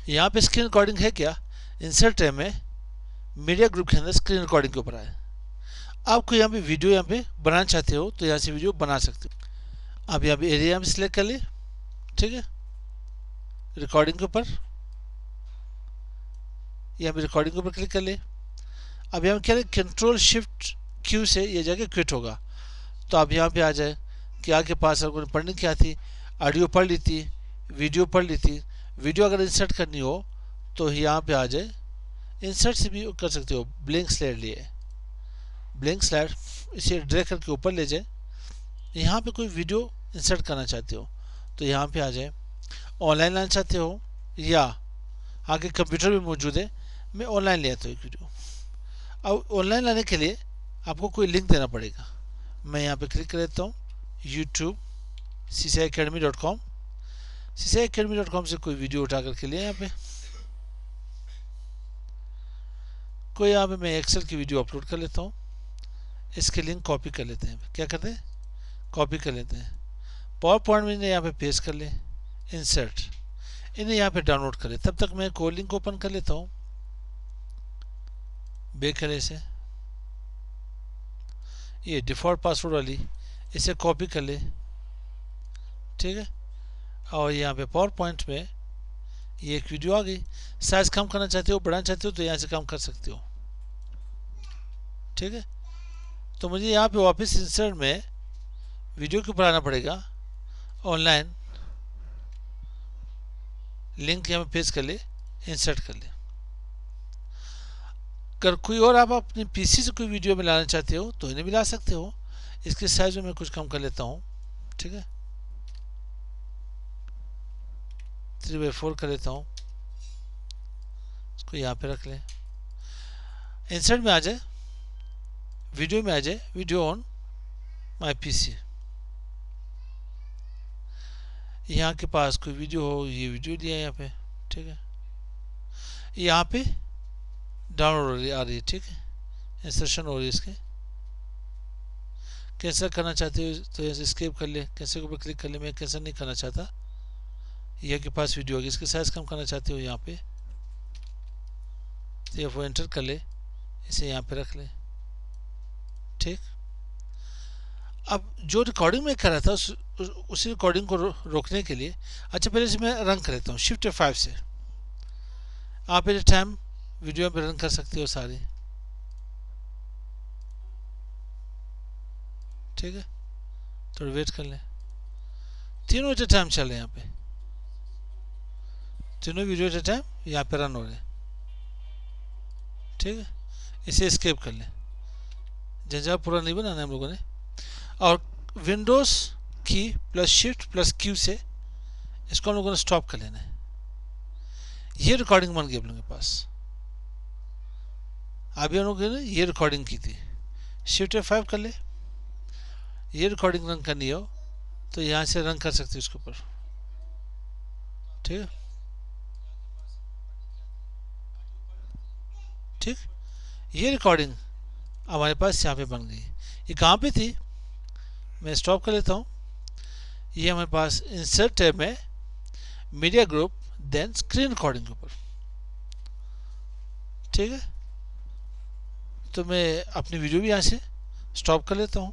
यहाँ पे screen recording है क्या, इंसर्ट टैब में मीडिया ग्रुप के अंदर स्क्रीन रिकॉर्डिंग के ऊपर आए। आपको यहाँ पे वीडियो यहाँ पे बनाना चाहते हो तो यहाँ से वीडियो बना सकते हो। आप यहाँ पे एरिया में सिलेक्ट कर लिए, ठीक है, रिकॉर्डिंग के ऊपर, यहाँ पे रिकॉर्डिंग के ऊपर क्लिक कर लिए। अब यहाँ क्या है, कंट्रोल शिफ्ट क्यू से ये जाके क्विट होगा। तो आप यहाँ पे आ जाए कि आपके पास आपको पढ़नी क्या थी, ऑडियो पढ़ ली थी, वीडियो पढ़ ली थी। वीडियो अगर इंसर्ट करनी हो तो यहाँ पे आ जाए, इंसर्ट से भी कर सकते हो। ब्लैंक स्लाइड लिए, ब्लैंक स्लाइड इसे ड्रैग करके ऊपर ले जाए। यहाँ पे कोई वीडियो इंसर्ट करना चाहते हो तो यहाँ पे आ जाए। ऑनलाइन लाना चाहते हो या आगे कंप्यूटर भी मौजूद है, मैं ऑनलाइन ले आता हूँ एक वीडियो। अब ऑनलाइन लाने के लिए आपको कोई लिंक देना पड़ेगा। मैं यहाँ पे क्लिक कर देता हूँ, यूट्यूब cciacademy.com, cciacademy.com से कोई वीडियो उठा करके लिए। यहाँ पे कोई यहाँ पे मैं एक्सेल की वीडियो अपलोड कर लेता हूँ। इसके लिंक कॉपी कर लेते हैं, क्या करते हैं, कॉपी कर लेते हैं। पावर पॉइंट में इन्हें यहाँ पे पेस्ट कर ले, इंसर्ट, इन्हें यहाँ पे डाउनलोड कर ले। तब तक मैं कोई लिंक ओपन कर लेता हूँ, बेकले से, ये डिफ़ॉल्ट पासवर्ड वाली, इसे कॉपी कर ले, ठीक है। और यहाँ पे पावर पॉइंट में ये एक वीडियो आ गई। साइज कम करना चाहते हो, बढ़ाना चाहते हो तो यहाँ से कम कर सकते हो, ठीक है। तो मुझे यहाँ पे वापस इंसर्ट में वीडियो के ऊपर आना पड़ेगा। ऑनलाइन लिंक यहाँ पे पेस्ट कर ले, इंसर्ट कर ले। अगर कोई और आप अपने पीसी से कोई वीडियो में लाना चाहते हो तो इन्हें भी ला सकते हो। इसके साइज में मैं कुछ कम कर लेता हूँ, ठीक है, 3/4 कर लेता हूँ। इसको यहाँ पे रख लें, इंसर्ट में आ जाए, वीडियो में आ जाए, वीडियो ऑन माय पीसी। यहाँ के पास कोई वीडियो हो, ये वीडियो दिया है यहाँ पे, ठीक है। यहाँ पे डाउनलोड आ रही है, ठीक है, इंसर्शन हो रही है। इसके कैंसिल करना चाहते हो तो ऐसे स्केप कर ले, कैंसिल के ऊपर क्लिक कर ले। मैं कैंसिल नहीं करना चाहता, यह के पास वीडियो होगी। इसके साइज कम करना चाहते हो यहाँ पे तो ये वो एंटर कर ले, इसे यहाँ पे रख ले, ठीक। अब जो रिकॉर्डिंग में कर रहा था उसी रिकॉर्डिंग को रोकने के लिए, अच्छा पहले से मैं रन कर लेता हूँ शिफ्ट F5 से। आप एनी टाइम वीडियो में रन कर सकते हो सारी, ठीक है। थोड़ी वेट कर लें, तीनों एट ए टाइम चल रहे हैं यहाँ पे, तीनों वीडियो एट ए टाइम यहाँ पे रन हो रहे हैं, ठीक है। इसे एस्केप कर लें, झंझट पूरा नहीं बनाना है हम लोगों ने। और विंडोज की प्लस शिफ्ट प्लस क्यू से इसको हम लोगों ने स्टॉप कर लेना है। ये रिकॉर्डिंग बन गई आप लोगों के पास। अभी हम लोगों ने ये रिकॉर्डिंग की थी, शिफ्ट F5 कर ले। ये रिकॉर्डिंग रन करनी हो तो यहाँ से रन कर सकते हो इसके ऊपर, ठीक है, ठीक। ये रिकॉर्डिंग हमारे पास यहाँ पे बन गई। ये कहाँ पे थी, मैं स्टॉप कर लेता हूँ। ये हमारे पास इंसर्ट टैब में media group, then screen recording के ऊपर, ठीक है। तो मैं अपनी वीडियो भी यहाँ से स्टॉप कर लेता हूँ।